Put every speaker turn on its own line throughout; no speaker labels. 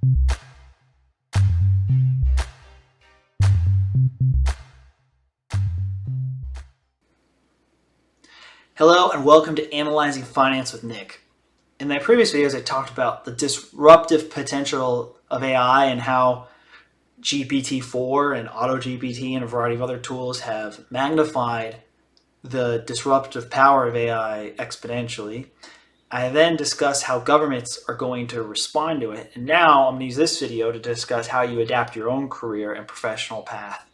Hello and welcome to Analyzing Finance with Nick. In my previous videos, I talked about the disruptive potential of AI and how GPT-4 and AutoGPT and a variety of other tools have magnified the disruptive power of AI exponentially. I then discussed how governments are going to respond to it. And now I'm going to use this video to discuss how you adapt your own career and professional path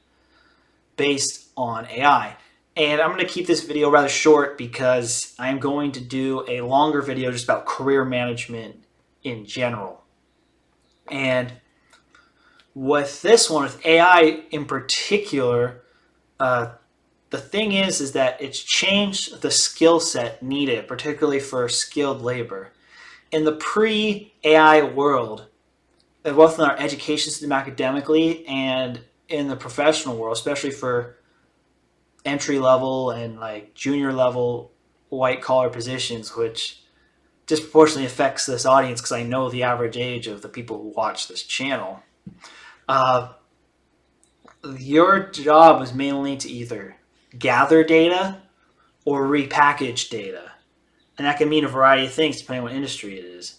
based on AI. And I'm going to keep this video rather short because I'm going to do a longer video just about career management in general. And with this one, with AI in particular, the thing is that it's changed the skill set needed, particularly for skilled labor. In the pre-AI world, both in our education system academically and in the professional world, especially for entry level and like junior level white collar positions, which disproportionately affects this audience because I know the average age of the people who watch this channel. Your job is mainly to either gather data or repackage data. And that can mean a variety of things depending on what industry it is.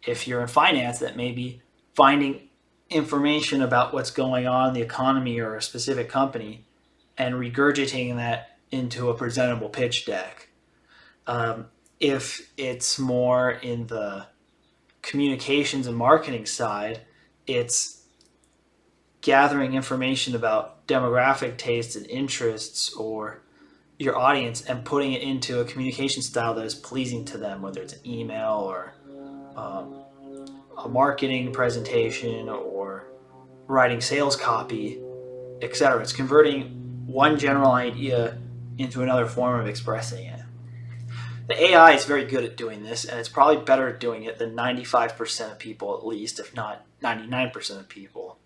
If you're in finance, that may be finding information about what's going on in the economy or a specific company and regurgitating that into a presentable pitch deck. If it's more in the communications and marketing side, it's gathering information about demographic tastes and interests or your audience and putting it into a communication style that is pleasing to them, whether it's an email or a marketing presentation or writing sales copy, etc. It's converting one general idea into another form of expressing it. The AI is very good at doing this, and it's probably better at doing it than 95% of people, at least, if not 99% of people.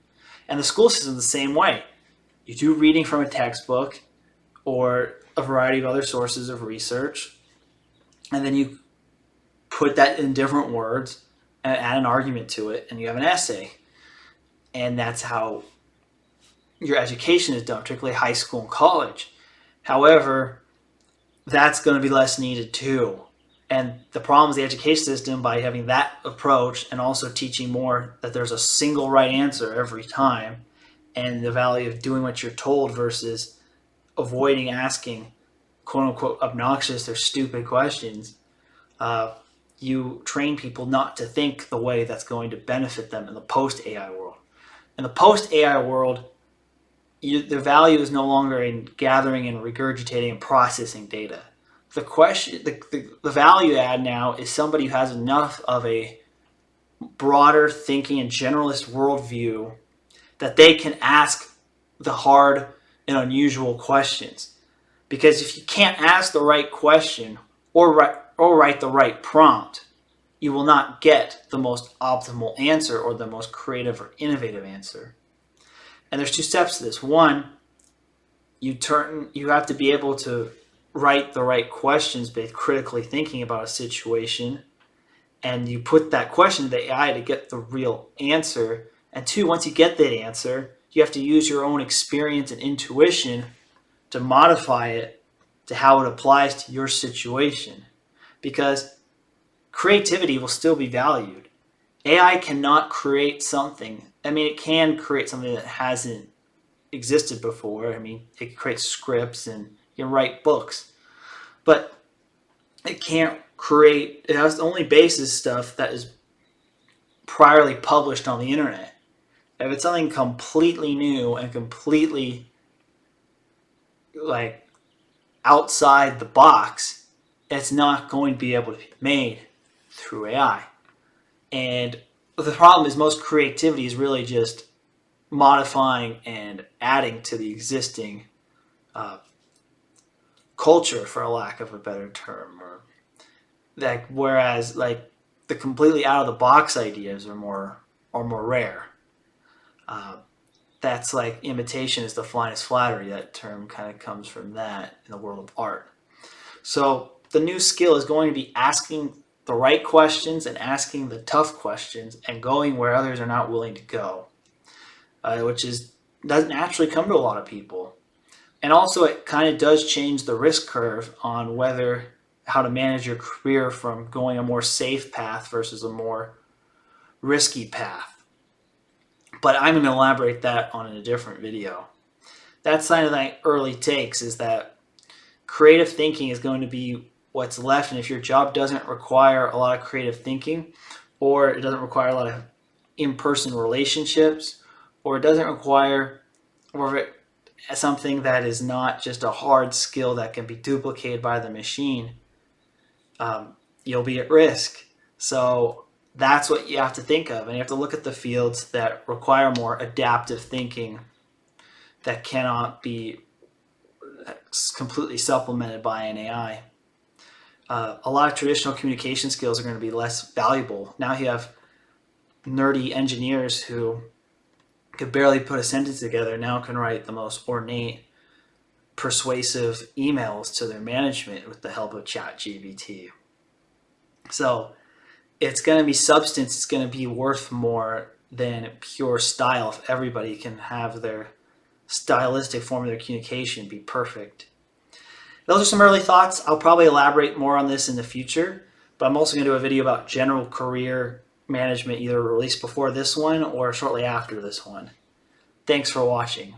And the school system is the same way. You do reading from a textbook or a variety of other sources of research, and then you put that in different words and add an argument to it, and you have an essay. And that's how your education is done, particularly high school and college. However, that's going to be less needed too. And the problem is the education system, by having that approach and also teaching more that there's a single right answer every time, and the value of doing what you're told versus avoiding asking quote unquote obnoxious or stupid questions, you train people not to think the way that's going to benefit them in the post-AI world. In the post-AI world, the value is no longer in gathering and regurgitating and processing data. The value add now is somebody who has enough of a broader thinking and generalist worldview that they can ask the hard and unusual questions. Because if you can't ask the right question or write the right prompt, you will not get the most optimal answer or the most creative or innovative answer. And there's two steps to this. One, you have to be able to write the right questions based critically thinking about a situation, and you put that question to the AI to get the real answer. And two, once you get that answer, you have to use your own experience and intuition to modify it to how it applies to your situation. Because creativity will still be valued. AI cannot create something. I mean, it can create something that hasn't existed before. I mean, it can create scripts and you can write books, but it can't create, it has only bases stuff that is priorly published on the internet. If it's something completely new and completely like outside the box, it's not going to be able to be made through AI. And the problem is most creativity is really just modifying and adding to the existing culture, for a lack of a better term, or that. Whereas like the completely out of the box ideas are more rare. That's like imitation is the finest flattery. That term kind of comes from that in the world of art. So the new skill is going to be asking the right questions and asking the tough questions and going where others are not willing to go, which doesn't naturally come to a lot of people. And also it kind of does change the risk curve on how to manage your career from going a more safe path versus a more risky path. But I'm going to elaborate that on in a different video. That's kind of the early takes, is that creative thinking is going to be what's left. And if your job doesn't require a lot of creative thinking, or it doesn't require a lot of in-person relationships, or it doesn't require something that is not just a hard skill that can be duplicated by the machine, you'll be at risk. So that's what you have to think of. And you have to look at the fields that require more adaptive thinking that cannot be completely supplemented by an AI. A lot of traditional communication skills are going to be less valuable. Now you have nerdy engineers who could barely put a sentence together, now can write the most ornate, persuasive emails to their management with the help of ChatGPT. So it's going to be substance. It's going to be worth more than pure style if everybody can have their stylistic form of their communication be perfect. Those are some early thoughts. I'll probably elaborate more on this in the future, but I'm also going to do a video about general career management, either released before this one or shortly after this one. Thanks for watching.